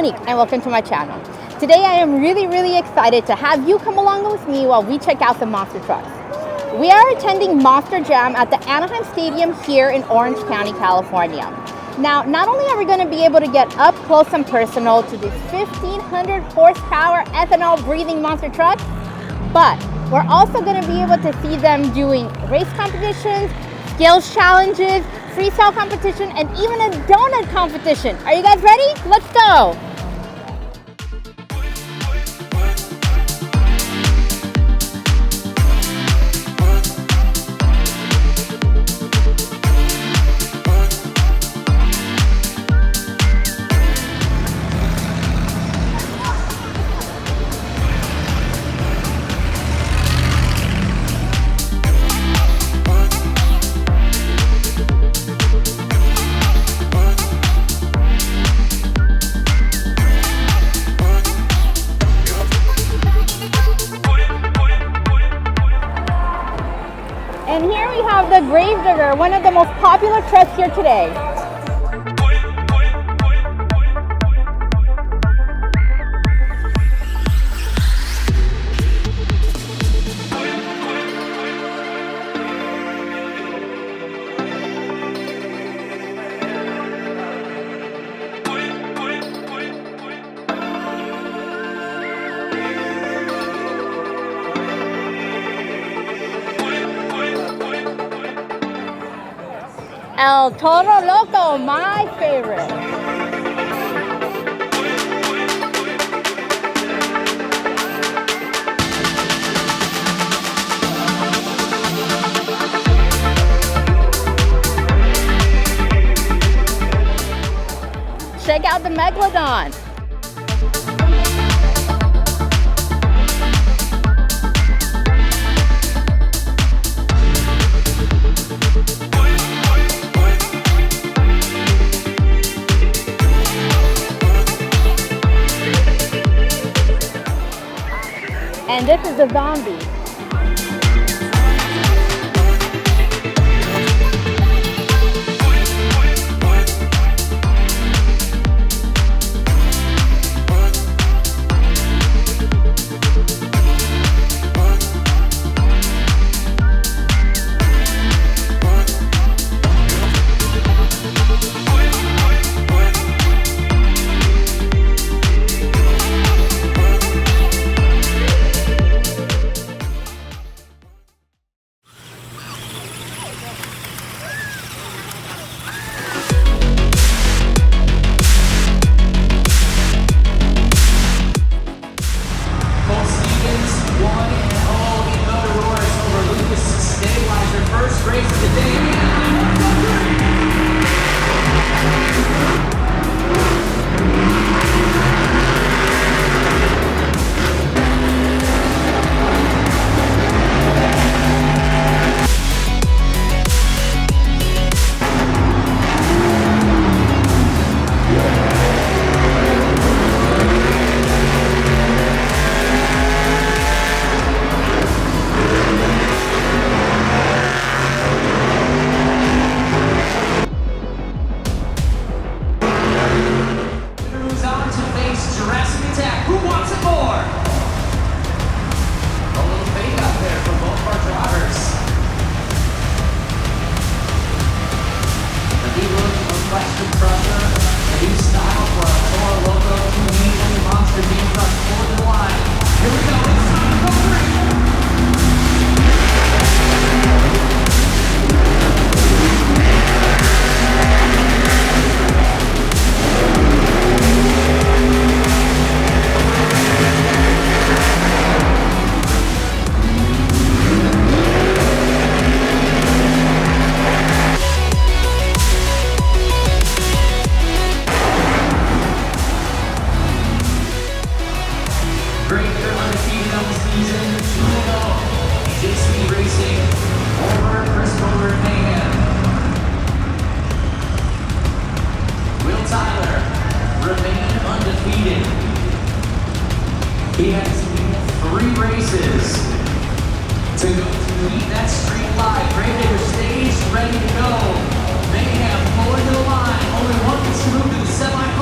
Monique and welcome to my channel. Today I am really excited to have you come along with me while we check out the monster trucks. We are attending Monster Jam at the Anaheim Stadium here in Orange County, California. Now, not only are we going to be able to get up close and personal to this 1,500 horsepower ethanol breathing monster truck, but we're also going to be able to see them doing race competitions, skills challenges, freestyle competition, and even a donut competition. Are you guys ready? Let's go! And here we have the Gravedigger, one of the most popular trucks here today. El Toro Loco, my favorite. Check out the Megalodon. And this is the zombie. He has 3 races to go to meet that street live. Gravedigger stage, ready to go. Mayhem pulling to the line. Only one gets to move to the semi-final.